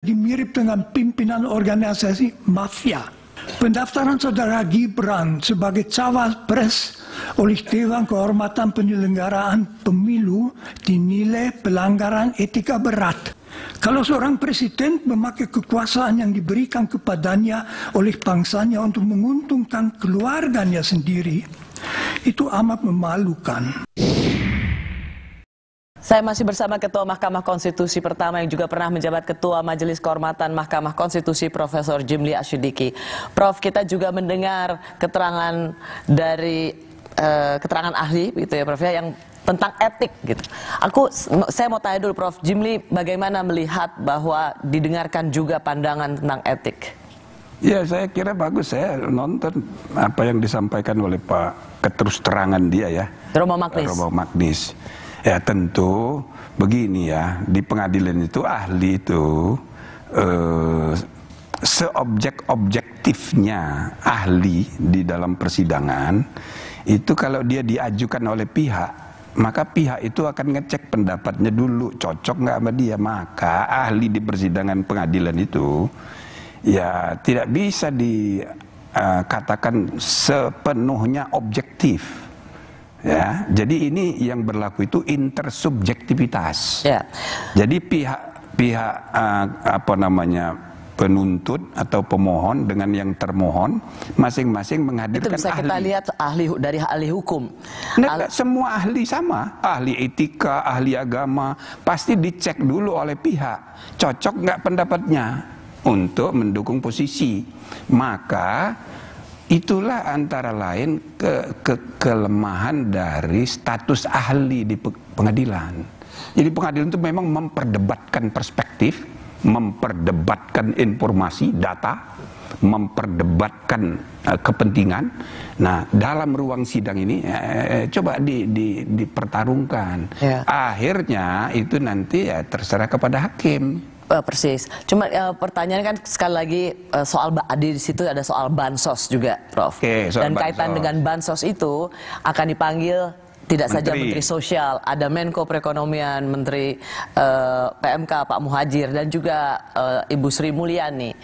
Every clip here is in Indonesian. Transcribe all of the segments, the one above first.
Mirip dengan pimpinan organisasi mafia. Pendaftaran saudara Gibran sebagai cawapres oleh Dewan Kehormatan Penyelenggaraan Pemilu dinilai pelanggaran etika berat. Kalau seorang presiden memakai kekuasaan yang diberikan kepadanya oleh bangsanya untuk menguntungkan keluarganya sendiri, itu amat memalukan. Saya masih bersama Ketua Mahkamah Konstitusi pertama yang juga pernah menjabat Ketua Majelis Kehormatan Mahkamah Konstitusi Profesor Jimli Asyidiki. Prof, kita juga mendengar keterangan dari keterangan ahli gitu ya Prof ya, yang tentang etik gitu. Saya mau tanya dulu Prof, Jimli bagaimana melihat bahwa didengarkan juga pandangan tentang etik? Ya, saya kira bagus. Saya nonton apa yang disampaikan oleh Pak keterus terangan dia ya, Romo Magnis. Romo Magnis. Ya tentu begini ya, di pengadilan itu ahli itu seobjektifnya ahli di dalam persidangan itu kalau dia diajukan oleh pihak, maka pihak itu akan ngecek pendapatnya dulu, cocok nggak sama dia. Maka ahli di persidangan pengadilan itu ya tidak bisa dikatakan sepenuhnya objektif. Ya, jadi ini yang berlaku itu intersubjektivitas. Ya. Jadi pihak penuntut atau pemohon dengan yang termohon masing-masing menghadirkan ahli. Itu bisa kita lihat dari ahli hukum. Semua ahli sama, ahli etika, ahli agama pasti dicek dulu oleh pihak, cocok nggak pendapatnya untuk mendukung posisi. Maka itulah antara lain kelemahan dari status ahli di pengadilan. Jadi pengadilan itu memang memperdebatkan perspektif, memperdebatkan informasi, data, memperdebatkan kepentingan. Nah, dalam ruang sidang ini coba dipertarungkan. Ya. Akhirnya itu nanti ya terserah kepada hakim. Persis. Cuma pertanyaan kan sekali lagi soal di situ ada soal bansos juga, Prof. Dan kaitan dengan bansos itu akan dipanggil tidak saja Menteri Sosial, ada Menko Perekonomian, Menteri PMK Pak Muhadjir dan juga Ibu Sri Mulyani.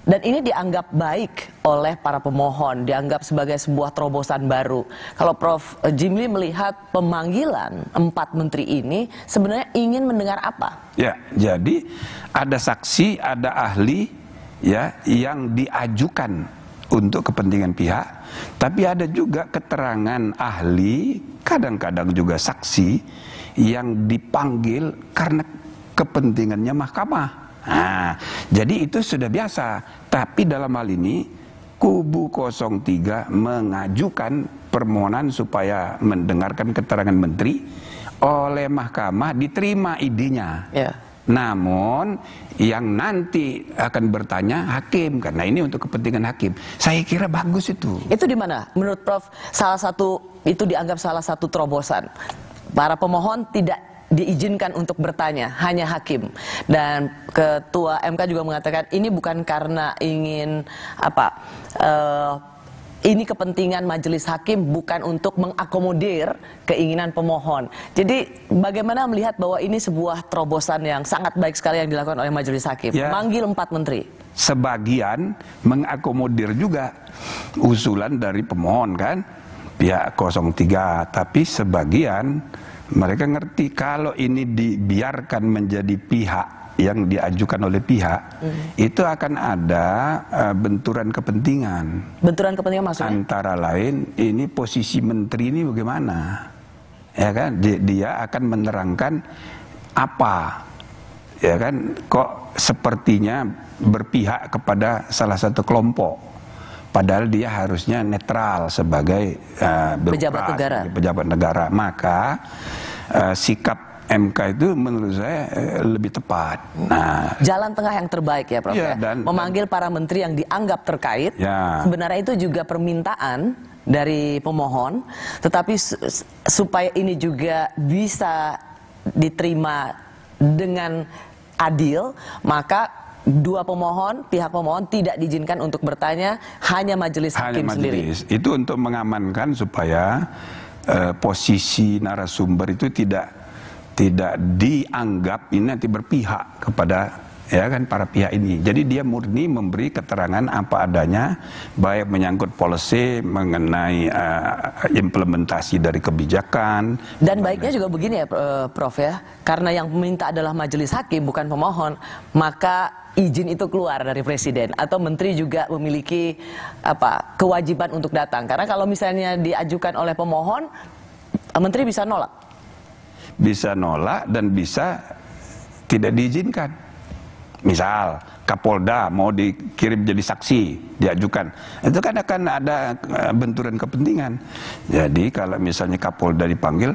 Dan ini dianggap baik oleh para pemohon, dianggap sebagai sebuah terobosan baru. Kalau Prof Jimli melihat pemanggilan 4 menteri ini sebenarnya ingin mendengar apa? Ya, jadi ada saksi, ada ahli ya yang diajukan untuk kepentingan pihak, tapi ada juga keterangan ahli, kadang-kadang juga saksi yang dipanggil karena kepentingannya mahkamah. Nah, jadi itu sudah biasa. Tapi dalam hal ini kubu 03 mengajukan permohonan supaya mendengarkan keterangan menteri, oleh mahkamah diterima idenya. Ya. Namun yang nanti akan bertanya hakim, karena ini untuk kepentingan hakim. Saya kira bagus itu. Itu di mana? Menurut Prof, itu dianggap salah satu terobosan. Para pemohon tidak diizinkan untuk bertanya, hanya hakim. Dan Ketua MK juga mengatakan ini bukan karena ingin ini kepentingan majelis hakim, bukan untuk mengakomodir keinginan pemohon. Jadi bagaimana melihat bahwa ini sebuah terobosan yang sangat baik sekali yang dilakukan oleh majelis hakim, ya, memanggil 4 menteri. Sebagian mengakomodir juga usulan dari pemohon kan, pihak 03, tapi sebagian mereka ngerti kalau ini dibiarkan menjadi pihak yang diajukan oleh pihak, itu akan ada benturan kepentingan. Benturan kepentingan maksudnya? Antara lain, ini posisi menteri ini bagaimana? Ya kan, dia akan menerangkan apa? Ya kan, kok sepertinya berpihak kepada salah satu kelompok. Padahal dia harusnya netral sebagai pejabat negara. Maka sikap MK itu menurut saya lebih tepat. Nah, jalan tengah yang terbaik ya Prof. Ya, memanggil para menteri yang dianggap terkait. Ya. Sebenarnya itu juga permintaan dari pemohon, tetapi supaya ini juga bisa diterima dengan adil, maka pihak pemohon tidak diizinkan untuk bertanya, hanya majelis hakim sendiri. Itu untuk mengamankan supaya posisi narasumber itu tidak dianggap ini nanti berpihak kepada ya kan, para pihak ini. Jadi dia murni memberi keterangan apa adanya, baik menyangkut policy, mengenai implementasi dari kebijakan. Dan baiknya juga begini ya Prof ya, karena yang meminta adalah majelis hakim bukan pemohon, maka izin itu keluar dari presiden, atau menteri juga memiliki kewajiban untuk datang. Karena kalau misalnya diajukan oleh pemohon, menteri bisa nolak. Bisa nolak dan bisa tidak diizinkan. Misal Kapolda mau dikirim jadi saksi, diajukan, itu kan akan ada benturan kepentingan. Jadi kalau misalnya Kapolda dipanggil,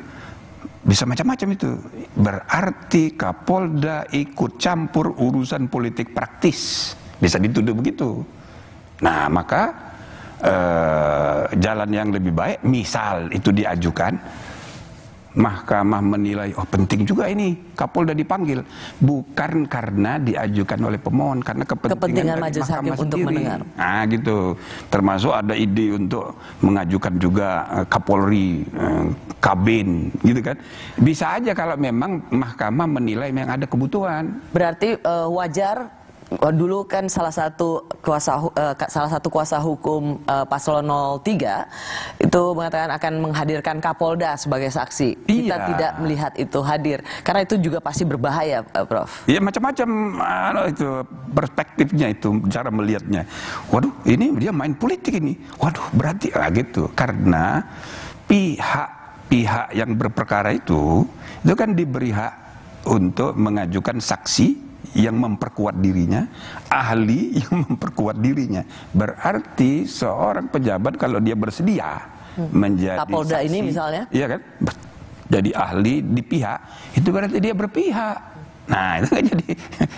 bisa macam-macam itu. Berarti Kapolda ikut campur urusan politik praktis, bisa dituduh begitu. Nah maka jalan yang lebih baik, misal itu diajukan, Mahkamah menilai, oh penting juga ini Kapolda dipanggil, bukan karena diajukan oleh pemohon, karena kepentingan majelis hakim untuk mendengar. Nah gitu, termasuk ada ide untuk mengajukan juga Kapolri, Kabin, gitu kan. Bisa aja kalau memang Mahkamah menilai memang ada kebutuhan. Berarti wajar. Dulu kan salah satu kuasa hukum paslon 03 itu mengatakan akan menghadirkan Kapolda sebagai saksi. Kita tidak melihat itu hadir karena itu juga pasti berbahaya, Prof. Iya, macam-macam itu perspektifnya, itu cara melihatnya. Waduh, ini dia main politik ini. Waduh, berarti gitu. Karena pihak yang berperkara itu kan diberi hak untuk mengajukan saksi yang memperkuat dirinya, ahli yang memperkuat dirinya. Berarti seorang pejabat kalau dia bersedia menjadi Kapolda saksi, ini misalnya, iya kan, jadi ahli di pihak, itu berarti dia berpihak. Nah itu kan jadi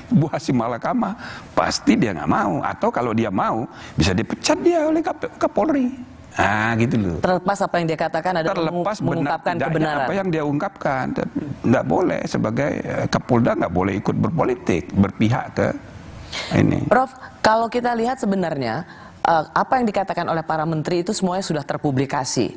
buah si malakama, pasti dia nggak mau. Atau kalau dia mau, bisa dipecat dia oleh Kapolri. Nah gitu loh. Terlepas apa yang dia katakan ada mengungkapkan kebenaran. Apa yang dia ungkapkan, nggak boleh sebagai Kapolda, nggak boleh ikut berpolitik, berpihak ke ini. Prof, kalau kita lihat sebenarnya apa yang dikatakan oleh para menteri itu semuanya sudah terpublikasi.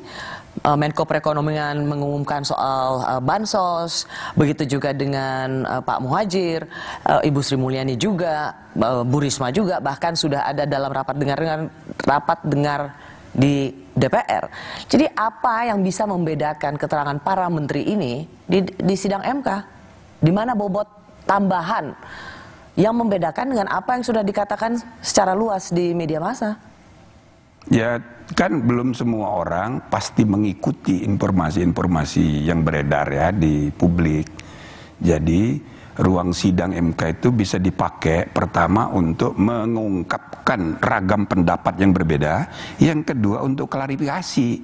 Menko Perekonomian mengumumkan soal bansos, begitu juga dengan Pak Muhadjir, Ibu Sri Mulyani juga, Bu Risma juga, bahkan sudah ada dalam rapat dengar di DPR. Jadi apa yang bisa membedakan keterangan para menteri ini di sidang MK? Di mana bobot tambahan yang membedakan dengan apa yang sudah dikatakan secara luas di media massa? Ya kan belum semua orang pasti mengikuti informasi-informasi yang beredar ya di publik. Jadi ruang sidang MK itu bisa dipakai pertama untuk mengungkapkan ragam pendapat yang berbeda, yang kedua untuk klarifikasi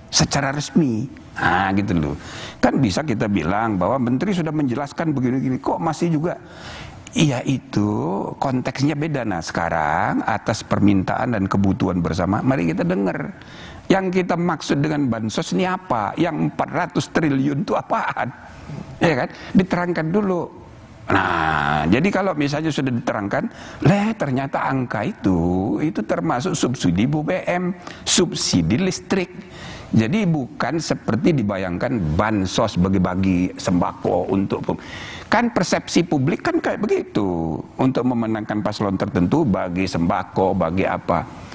secara resmi. Nah gitu loh. Kan bisa kita bilang bahwa menteri sudah menjelaskan begini-gini, kok masih juga. Iya, itu konteksnya beda. Nah sekarang atas permintaan dan kebutuhan bersama, mari kita dengar. Yang kita maksud dengan bansos ini apa? Yang 400 triliun itu apaan? Ya kan? Diterangkan dulu. Nah, jadi kalau misalnya sudah diterangkan, ternyata angka itu termasuk subsidi BBM, subsidi listrik. Jadi bukan seperti dibayangkan bansos bagi-bagi sembako untuk, kan persepsi publik kan kayak begitu, untuk memenangkan paslon tertentu bagi sembako, bagi apa.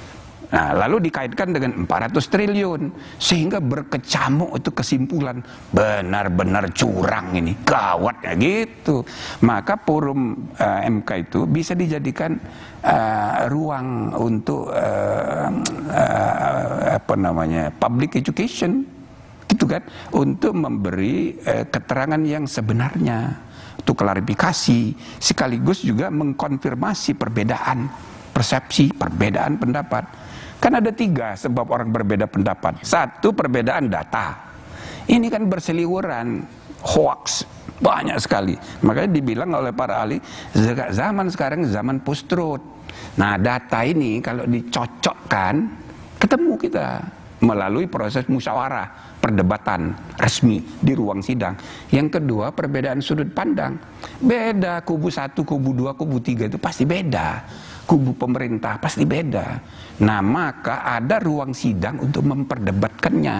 Nah, lalu dikaitkan dengan 400 triliun sehingga berkecamuk itu kesimpulan benar-benar curang ini, gawat ya gitu. Maka forum MK itu bisa dijadikan ruang untuk public education gitu kan, untuk memberi keterangan yang sebenarnya, untuk klarifikasi sekaligus juga mengkonfirmasi perbedaan persepsi, perbedaan pendapat. Kan ada 3 sebab orang berbeda pendapat. 1, perbedaan data. Ini kan berseliweran, hoax, banyak sekali. Makanya dibilang oleh para ahli, zaman sekarang zaman post-truth. Nah data ini kalau dicocokkan, ketemu kita melalui proses musyawarah, perdebatan resmi di ruang sidang. Yang kedua, perbedaan sudut pandang. Beda, kubu 1, kubu 2, kubu 3 itu pasti beda. Kubu pemerintah pasti beda. Nah maka ada ruang sidang untuk memperdebatkannya.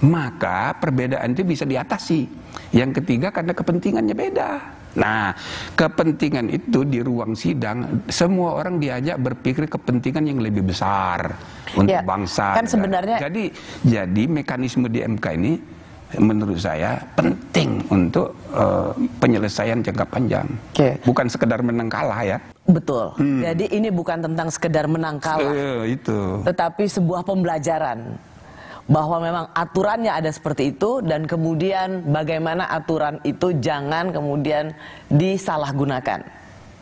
Maka perbedaan itu bisa diatasi. Yang ketiga, karena kepentingannya beda. Nah, kepentingan itu di ruang sidang, semua orang diajak berpikir kepentingan yang lebih besar untuk bangsa. Kan sebenarnya jadi mekanisme di MK ini menurut saya penting untuk penyelesaian jangka panjang. Bukan sekedar menang kalah ya. Betul. Jadi ini bukan tentang sekedar menang kalah. Itu. Tetapi sebuah pembelajaran bahwa memang aturannya ada seperti itu, dan kemudian bagaimana aturan itu jangan kemudian disalahgunakan.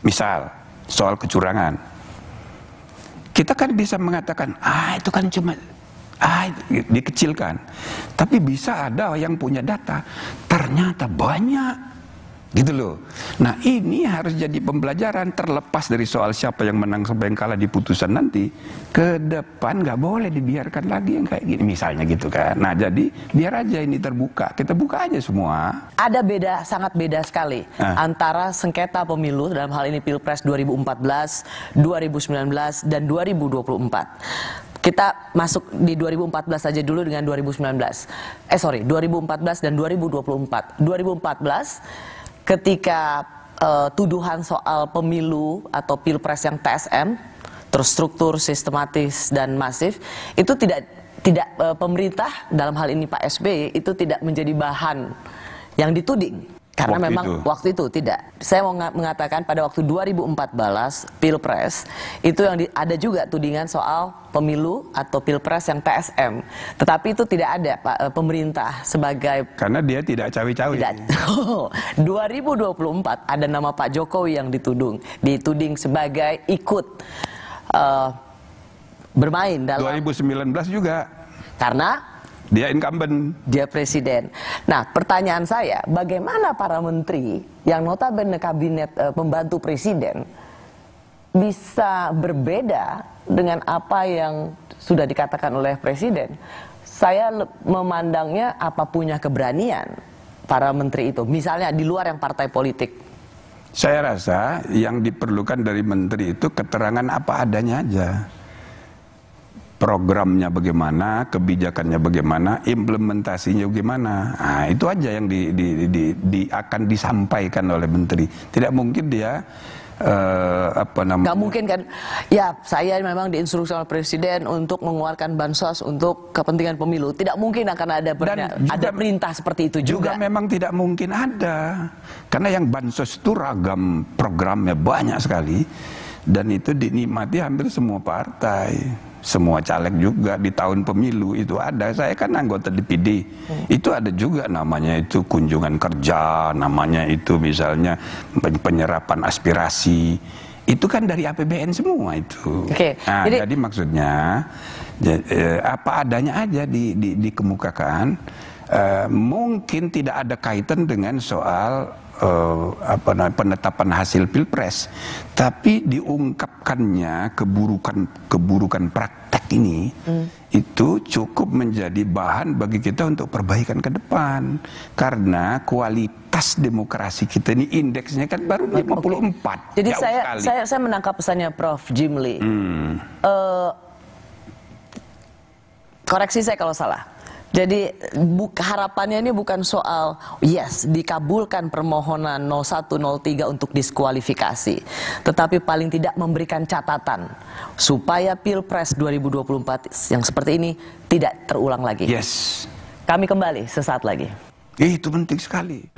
Misal soal kecurangan, kita kan bisa mengatakan itu kan cuma dikecilkan, tapi bisa ada yang punya data ternyata banyak gitu loh. Nah, ini harus jadi pembelajaran, terlepas dari soal siapa yang menang sampai yang kalah di putusan nanti. Ke depan nggak boleh dibiarkan lagi yang kayak gini misalnya gitu kan. Nah, jadi biar aja ini terbuka, kita buka aja semua. Ada sangat beda sekali antara sengketa pemilu dalam hal ini Pilpres 2014, 2019 dan 2024. Kita masuk di 2014 saja dulu dengan 2014 dan 2024. 2014 ketika tuduhan soal pemilu atau pilpres yang TSM, terstruktur, sistematis dan masif, itu tidak pemerintah dalam hal ini Pak SBY itu tidak menjadi bahan yang dituding. Karena waktu itu tidak. Saya mau mengatakan pada waktu 2014 Pilpres itu yang ada juga tudingan soal pemilu atau Pilpres yang TSM. Tetapi itu tidak ada Pak pemerintah sebagai, karena dia tidak cawe-cawe. 2024 ada nama Pak Jokowi yang dituding sebagai ikut bermain dalam 2019 juga. Karena dia incumbent. Dia presiden. Nah, pertanyaan saya, bagaimana para menteri yang notabene kabinet pembantu presiden bisa berbeda dengan apa yang sudah dikatakan oleh presiden? Saya memandangnya apa punya keberanian para menteri itu, misalnya di luar yang partai politik. Saya rasa yang diperlukan dari menteri itu keterangan apa adanya aja. Programnya bagaimana, kebijakannya bagaimana, implementasinya bagaimana. Nah, itu aja yang akan disampaikan oleh menteri. Tidak mungkin dia nggak mungkin kan, ya saya memang diinstruksi oleh presiden untuk mengeluarkan bansos untuk kepentingan pemilu. Tidak mungkin akan ada perintah seperti itu juga. Memang tidak mungkin ada, karena yang bansos itu ragam programnya banyak sekali, dan itu dinikmati hampir semua partai. Semua caleg juga di tahun pemilu itu ada. Saya kan anggota DPD, itu ada juga namanya itu kunjungan kerja, namanya itu misalnya penyerapan aspirasi. Itu kan dari APBN semua itu. Nah, jadi maksudnya apa adanya aja dikemukakan. Mungkin tidak ada kaitan dengan soal penetapan hasil pilpres, tapi diungkapkannya keburukan praktek ini itu cukup menjadi bahan bagi kita untuk perbaikan ke depan, karena kualitas demokrasi kita ini indeksnya kan baru 54. Jadi saya menangkap pesannya Prof. Jimli. Koreksi saya kalau salah. Jadi harapannya ini bukan soal dikabulkan permohonan 0103 untuk diskualifikasi, tetapi paling tidak memberikan catatan supaya Pilpres 2024 yang seperti ini tidak terulang lagi. Yes. Kami kembali sesaat lagi. Itu penting sekali.